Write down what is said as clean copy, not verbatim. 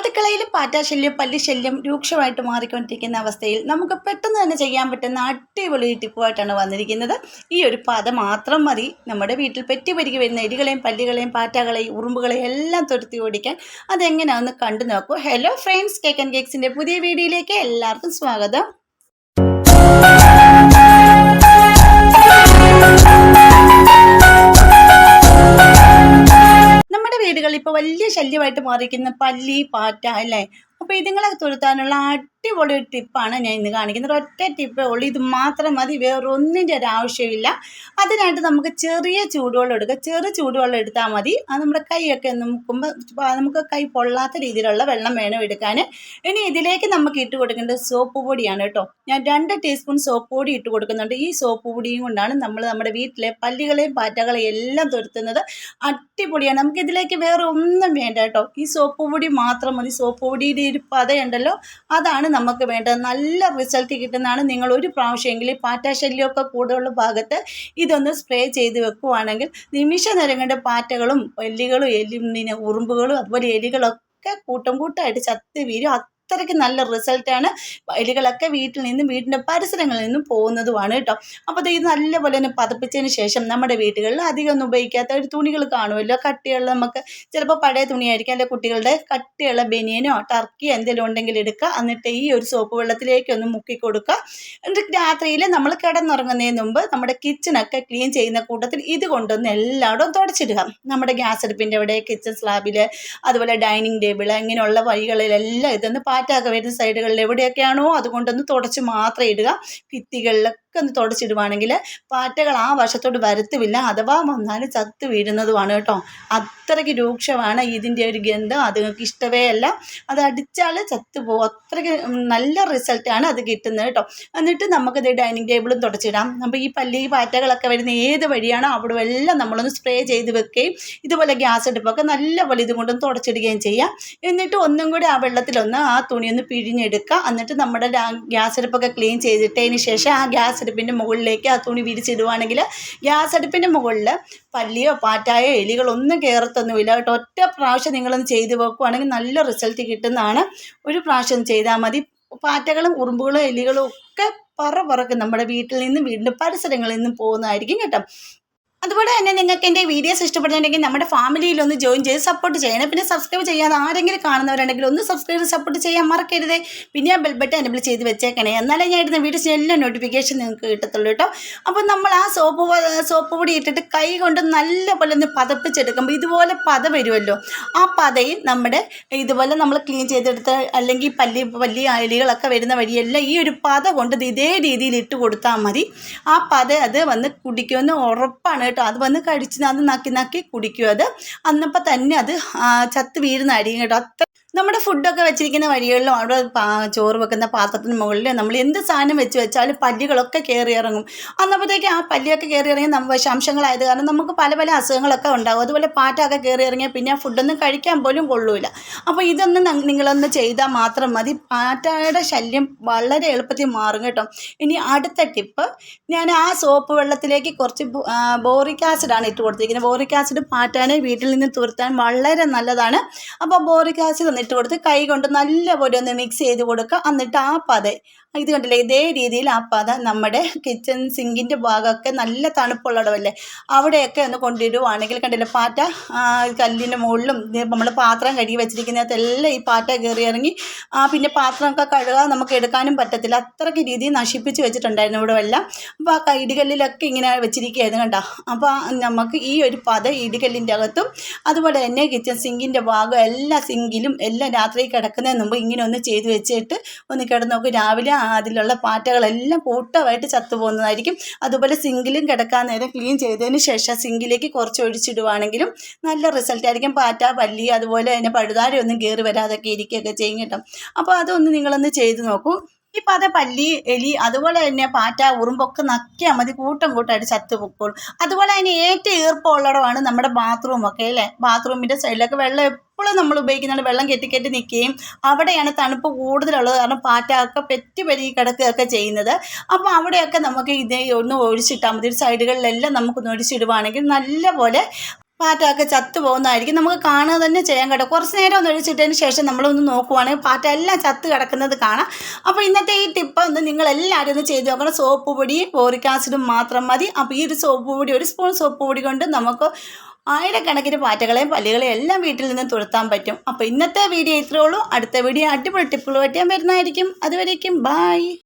അടുക്കളയിൽ പാറ്റാശല്യം പല്ലിശല്യം രൂക്ഷമായിട്ട് മാറിക്കൊണ്ടിരിക്കുന്ന അവസ്ഥയിൽ നമുക്ക് പെട്ടെന്ന് തന്നെ ചെയ്യാൻ പറ്റുന്ന അടിപൊളി ടിപ്പുമായിട്ടാണ് വന്നിരിക്കുന്നത്. ഈ ഒരു പത മാത്രം മതി നമ്മുടെ വീട്ടിൽ പെറ്റുപെരുകി വരുന്ന എലികളെയും പല്ലികളെയും പാറ്റകളെയും ഉറുമ്പുകളെയും എല്ലാം തുരത്തി ഓടിക്കാൻ. അതെങ്ങനെയാണെന്ന് കണ്ടു നോക്കൂ. ഹലോ ഫ്രണ്ട്സ്, കേക്ക് ആൻഡ് കേക്സിൻ്റെ പുതിയ വീഡിയോയിലേക്ക് എല്ലാവർക്കും സ്വാഗതം. നമ്മുടെ വീടുകളിൽ ഇപ്പോൾ വലിയ ശല്യമായിട്ട് മാറിയിരിക്കുന്ന പല്ലി പാറ്റ അല്ലേ. അപ്പോൾ ഇതുങ്ങളെ തുരത്താനുള്ള അടിപൊളി ഒരു ടിപ്പാണ് ഞാൻ ഇന്ന് കാണിക്കുന്നത്. ഒറ്റ ടിപ്പേ ഉള്ളൂ, ഇത് മാത്രം മതി, വേറൊന്നിൻ്റെ ഒരു ആവശ്യമില്ല. അതിനായിട്ട് നമുക്ക് ചെറിയ ചൂടുവെള്ളം എടുക്കുക. ചെറിയ ചൂടുവെള്ളം എടുത്താൽ മതി. അത് നമ്മുടെ കൈയൊക്കെ നോക്കുമ്പോൾ നമുക്ക് കൈ പൊള്ളാത്ത രീതിയിലുള്ള വെള്ളം വേണം എടുക്കാൻ. ഇനി ഇതിലേക്ക് നമുക്ക് ഇട്ട് കൊടുക്കേണ്ടത് സോപ്പ് പൊടിയാണ് കേട്ടോ. ഞാൻ 2 ടീസ്പൂൺ സോപ്പ് പൊടി ഇട്ട് കൊടുക്കുന്നുണ്ട്. ഈ സോപ്പ് പൊടിയും കൊണ്ടാണ് നമ്മൾ നമ്മുടെ വീട്ടിലെ പല്ലികളെയും പാറ്റകളെയും എല്ലാം തുരത്തുന്നത്. അടിപൊളിയാണ്. നമുക്കിതിലേക്ക് വേറെ ഒന്നും വേണ്ട കേട്ടോ. ഈ സോപ്പ് പൊടി മാത്രം മതി. സോപ്പ് പൊടിയുടെ ഒരു പതയുണ്ടല്ലോ, അതാണ് നമുക്ക് വേണ്ടത്. നല്ല റിസൾട്ട് കിട്ടുന്നതാണ്. നിങ്ങൾ ഒരു പ്രാവശ്യമെങ്കിലും പാറ്റാശല്യമൊക്കെ കൂടുതലുള്ള ഭാഗത്ത് ഇതൊന്ന് സ്പ്രേ ചെയ്ത് വെക്കുവാണെങ്കിൽ നിമിഷ നേരം കൊണ്ട് പാറ്റകളും പല്ലികളും ഉറുമ്പുകളും അതുപോലെ എലികളൊക്കെ കൂട്ടം കൂട്ടമായിട്ട് ചത്ത് വീഴും. അത്രയ്ക്ക് നല്ല റിസൾട്ടാണ്. എലികളൊക്കെ വീട്ടിൽ നിന്നും വീടിൻ്റെ പരിസരങ്ങളിൽ നിന്നും പോകുന്നതുമാണ് കേട്ടോ. അപ്പോൾ ഇത് നല്ലപോലെ തന്നെ പതപ്പിച്ചതിന് ശേഷം നമ്മുടെ വീടുകളിൽ അധികം ഒന്നും ഉപയോഗിക്കാത്ത ഒരു തുണികൾ കാണുമല്ലോ, കട്ടിയുള്ള, നമുക്ക് ചിലപ്പോൾ പഴയ തുണിയായിരിക്കും, അല്ലെങ്കിൽ കുട്ടികളുടെ കട്ടിയുള്ള ബനിയനോ ടർക്കിയോ എന്തെങ്കിലും ഉണ്ടെങ്കിൽ എടുക്കുക. എന്നിട്ട് ഈ ഒരു സോപ്പ് വെള്ളത്തിലേക്ക് ഒന്ന് മുക്കി കൊടുക്കുക. എന്നിട്ട് രാത്രിയിൽ നമ്മൾ കിടന്നുറങ്ങുന്നതിന് മുമ്പ് നമ്മുടെ കിച്ചണൊക്കെ ക്ലീൻ ചെയ്യുന്ന കൂട്ടത്തിൽ ഇത് കൊണ്ടൊന്ന് എല്ലായിടവും തുടച്ചിടുക. നമ്മുടെ ഗ്യാസ് അടുപ്പിൻ്റെ അവിടെ, കിച്ചൺ സ്ലാബിൽ, അതുപോലെ ഡൈനിങ് ടേബിൾ, ഇങ്ങനെയുള്ള വഴികളിലെല്ലാം ഇതൊന്ന് പാറ്റൊക്കെ വരുന്ന സൈഡുകളിൽ എവിടെയൊക്കെയാണോ അതുകൊണ്ടൊന്ന് തുടച്ച് മാത്രം ഇടുക. ഭിത്തികളിലൊക്കെ ഒന്ന് തുടച്ചിടുവാണെങ്കിൽ പാറ്റകൾ ആ വശത്തോട്ട് വരത്തുമില്ല. അഥവാ വന്നാലും ചത്ത് വീഴുന്നതുമാണ് കേട്ടോ. അത്രയ്ക്ക് രൂക്ഷമാണ് ഇതിൻ്റെ ഒരു ഗന്ധം. അത് നിങ്ങൾക്ക് ഇഷ്ടമേ അല്ല. അത് അടിച്ചാൽ ചത്തുപോകും. അത്രയ്ക്ക് നല്ല റിസൾട്ടാണ് അത് കിട്ടുന്നത് കേട്ടോ. എന്നിട്ട് നമുക്കിത് ഡൈനിങ് ടേബിളും തുടച്ചിടാം. അപ്പോൾ ഈ പല്ലി പാറ്റകളൊക്കെ വരുന്ന ഏത് വഴിയാണോ അവിടെ എല്ലാം നമ്മളൊന്ന് സ്പ്രേ ചെയ്ത് വെക്കുകയും ഇതുപോലെ ഗ്യാസ് അടുപ്പൊക്കെ നല്ലപോലെ ഇതുകൊണ്ടൊന്ന് തുടച്ചിടുകയും ചെയ്യാം. എന്നിട്ട് ഒന്നും കൂടി ആ വെള്ളത്തിലൊന്ന് ആ തുണിയൊന്ന് പിഴിഞ്ഞെടുക്കുക. എന്നിട്ട് നമ്മുടെ ഗ്യാസ് അടുപ്പൊക്കെ ക്ലീൻ ചെയ്തിട്ടതിന് ശേഷം ആ ഗ്യാസ് അടുപ്പിൻ്റെ മുകളിലേക്ക് ആ തുണി വിരിച്ചിടുവാണെങ്കിൽ ഗ്യാസ് അടുപ്പിൻ്റെ മുകളിൽ പല്ലിയോ പാറ്റായോ എലികളൊന്നും കയറത്തൊന്നുമില്ല കേട്ടോ. ഒറ്റ പ്രാവശ്യം നിങ്ങളൊന്ന് ചെയ്ത് വെക്കുകയാണെങ്കിൽ നല്ല റിസൾട്ട് കിട്ടുന്നതാണ്. ഒരു പ്രാവശ്യം ചെയ്താൽ മതി. പാറ്റകളും ഉറുമ്പുകളും എലികളും ഒക്കെ പറക്കും നമ്മുടെ വീട്ടിൽ നിന്നും വീടിൻ്റെ പരിസരങ്ങളിൽ നിന്നും പോകുന്നതായിരിക്കും കേട്ടോ. അതുപോലെ തന്നെ നിങ്ങൾക്ക് എൻ്റെ വീഡിയോസ് ഇഷ്ടപ്പെടുന്നുണ്ടെങ്കിൽ നമ്മുടെ ഫാമിലിയിലൊന്ന് ജോയിൻ ചെയ്ത് സപ്പോർട്ട് ചെയ്യണം. പിന്നെ സബ്സ്ക്രൈബ് ചെയ്യാതെ ആരെങ്കിലും കാണുന്നവരുണ്ടെങ്കിൽ ഒന്ന് സബ്സ്ക്രൈബ് സപ്പോർട്ട് ചെയ്യാൻ മറക്കരുത്. പിന്നെ ആ ബെൽ ബട്ടൺ എനേബിൾ ചെയ്ത് വെച്ചേക്കണേ, എന്നാലേ ഞാൻ ഇടുന്ന വീഡിയോസിന് എല്ലാം നോട്ടിഫിക്കേഷൻ നിങ്ങൾക്ക് കിട്ടത്തുള്ളൂ കേട്ടോ. അപ്പോൾ നമ്മൾ ആ സോപ്പ് പൊടി ഇട്ടിട്ട് കൈ കൊണ്ട് നല്ലപോലെ ഒന്ന് പതപ്പിച്ചെടുക്കുമ്പോൾ ഇതുപോലെ പത വരുമല്ലോ. ആ പതയിൽ നമ്മുടെ ഇതുപോലെ നമ്മൾ ക്ലീൻ ചെയ്തെടുത്ത്, അല്ലെങ്കിൽ പല്ലി എലികളൊക്കെ വരുന്ന വഴിയെല്ലാം ഈ ഒരു പത കൊണ്ട് ഇതേ രീതിയിൽ ഇട്ട് കൊടുത്താൽ മതി. ആ പത അത് വന്ന് കുടിക്കുമെന്ന് ഉറപ്പാണ് കേട്ടോ. അത് വന്ന് കടിച്ച് അത് നക്കി കുടിക്കും. അത് അന്നപ്പോൾ തന്നെ അത് ചത്ത് വീഴുന്നതായിരിക്കും കേട്ടോ. നമ്മുടെ ഫുഡൊക്കെ വെച്ചിരിക്കുന്ന വഴികളിലും അവിടെ ചോറ് വെക്കുന്ന പാത്രത്തിന് മുകളിൽ നമ്മൾ എന്ത് സാധനം വെച്ചാലും പല്ലികളൊക്കെ കയറി ഇറങ്ങും. അന്നപ്പോഴത്തേക്ക് ആ പല്ലിയൊക്കെ കയറി ഇറങ്ങി നമ്മൾ വിഷാംശങ്ങളായത് കാരണം നമുക്ക് പല പല അസുഖങ്ങളൊക്കെ ഉണ്ടാകും. അതുപോലെ പാറ്റൊക്കെ കയറി ഇറങ്ങിയാൽ പിന്നെ ആ ഫുഡൊന്നും കഴിക്കാൻ പോലും കൊള്ളൂല. അപ്പോൾ ഇതൊന്നും നിങ്ങളൊന്ന് ചെയ്താൽ മാത്രം മതി. പാറ്റയുടെ ശല്യം വളരെ എളുപ്പത്തിൽ മാറും കേട്ടോ. ഇനി അടുത്ത ടിപ്പ്, ഞാൻ ആ സോപ്പ് വെള്ളത്തിലേക്ക് കുറച്ച് ബോറിക് ആസിഡാണ് ഇട്ട് കൊടുത്തിരിക്കുന്നത്. ബോറിക് ആസിഡ് പാറ്റാനെ വീട്ടിൽ നിന്ന് തുരത്താൻ വളരെ നല്ലതാണ്. അപ്പോൾ ബോറിക് ആസിഡ് ഇട്ട് കൊടുത്ത് കൈ കൊണ്ട് നല്ലപോലെ ഒന്ന് മിക്സ് ചെയ്ത് കൊടുക്കുക. എന്നിട്ട് ആ പത ഇത് കണ്ടില്ലേ, ഇതേ രീതിയിൽ ആ പത നമ്മുടെ കിച്ചൺ സിങ്കിൻ്റെ ഭാഗമൊക്കെ നല്ല തണുപ്പുള്ളടമല്ലേ അവിടെയൊക്കെ ഒന്ന് കൊണ്ടിടുവാണെങ്കിൽ കണ്ടില്ലേ, പാറ്റ കല്ലിൻ്റെ മുകളിലും നമ്മൾ പാത്രം കഴുകി വെച്ചിരിക്കുന്നതെല്ലാം ഈ പാറ്റ കയറി ഇറങ്ങി പിന്നെ പാത്രമൊക്കെ കഴുകാൻ നമുക്ക് എടുക്കാനും പറ്റത്തില്ല. അത്രയ്ക്ക് രീതിയിൽ നശിപ്പിച്ച് വെച്ചിട്ടുണ്ടായിരുന്നു ഇവിടെ എല്ലാം. അപ്പോൾ ആ ഇടികല്ലിലൊക്കെ ഇങ്ങനെ വെച്ചിരിക്കുകയായിരുന്നു കണ്ടോ. അപ്പോൾ നമുക്ക് ഈ ഒരു പത ഇടികല്ലിൻ്റെ അകത്തും അതുപോലെ തന്നെ കിച്ചൺ സിങ്കിൻ്റെ ഭാഗം എല്ലാ സിങ്കിലും എല്ലാം രാത്രി കിടക്കുന്നതിന് മുമ്പ് ഇങ്ങനെ ഒന്ന് ചെയ്ത് വെച്ചിട്ട് ഒന്ന് കിടന്ന് നോക്കും. രാവിലെ അതിലുള്ള പാറ്റകളെല്ലാം കൂട്ടമായിട്ട് ചത്തുപോകുന്നതായിരിക്കും. അതുപോലെ സിങ്കിലും കിടക്കാൻ നേരം ക്ലീൻ ചെയ്തതിന് ശേഷം സിങ്കിലേക്ക് കുറച്ച് ഒഴിച്ചിടുവാണെങ്കിലും നല്ല റിസൾട്ടായിരിക്കും. പാറ്റ പല്ലി അതുപോലെ തന്നെ പഴുതാരൊന്നും കയറി വരാതൊക്കെ ഇരിക്കുകയൊക്കെ ചെയ്യും കേട്ടോ. അപ്പോൾ അതൊന്ന് നിങ്ങളൊന്ന് ചെയ്ത് നോക്കൂ. ഈ പത പല്ലി എലി അതുപോലെ തന്നെ പാറ്റ ഉറുമ്പൊക്കെ നക്കിയാൽ മതി, കൂട്ടമായിട്ട് ചത്തുപൊക്കോളും. അതുപോലെ തന്നെ ഏറ്റവും ഈർപ്പമുള്ളിടമാണ് നമ്മുടെ ബാത്റൂമൊക്കെ അല്ലേ. ബാത്റൂമിൻ്റെ സൈഡിലൊക്കെ വെള്ളം എപ്പോഴും നമ്മൾ ഉപയോഗിക്കുന്നുണ്ട്, വെള്ളം കെട്ടി നിൽക്കുകയും അവിടെയാണ് തണുപ്പ് കൂടുതലുള്ളത് കാരണം പാറ്റയൊക്കെ പെരുകി കിടക്കുകയൊക്കെ ചെയ്യുന്നത്. അപ്പോൾ അവിടെയൊക്കെ നമുക്ക് ഇതേ ഒന്ന് ഒഴിച്ചിട്ടാൽ മതി. സൈഡുകളിലെല്ലാം നമുക്കൊന്ന് ഒഴിച്ചിടുവാണെങ്കിൽ നല്ലപോലെ പാറ്റയൊക്കെ ചത്തു പോകുന്നതായിരിക്കും. നമുക്ക് കാണുക തന്നെ ചെയ്യാൻ കേട്ടോ. കുറച്ച് നേരം ഒന്ന് ഒഴിച്ചിട്ടതിന് ശേഷം നമ്മളൊന്ന് നോക്കുവാണെങ്കിൽ പാറ്റ എല്ലാം ചത്ത് കിടക്കുന്നത് കാണാം. അപ്പോൾ ഇന്നത്തെ ഈ ടിപ്പ് ഒന്ന് നിങ്ങളെല്ലാവരും ഒന്ന് ചെയ്ത് നോക്കണം. സോപ്പ് പൊടിയും ബോറിക് ആസിഡും മാത്രം മതി. അപ്പോൾ ഈ ഒരു സോപ്പ് പൊടി, ഒരു സ്പൂൺ സോപ്പ് പൊടി കൊണ്ട് നമുക്ക് ആയിരക്കണക്കിന് പാറ്റകളെയും പല്ലികളെയും എല്ലാം വീട്ടിൽ നിന്ന് തുരത്താൻ പറ്റും. അപ്പോൾ ഇന്നത്തെ വീഡിയോ ഇത്രയേ ഉള്ളൂ. അടുത്ത വീഡിയോ അടിപൊളി ടിപ്പുകളുമായിട്ട് ഞാൻ വരുന്നതായിരിക്കും. അതുവരേക്കും ബൈ.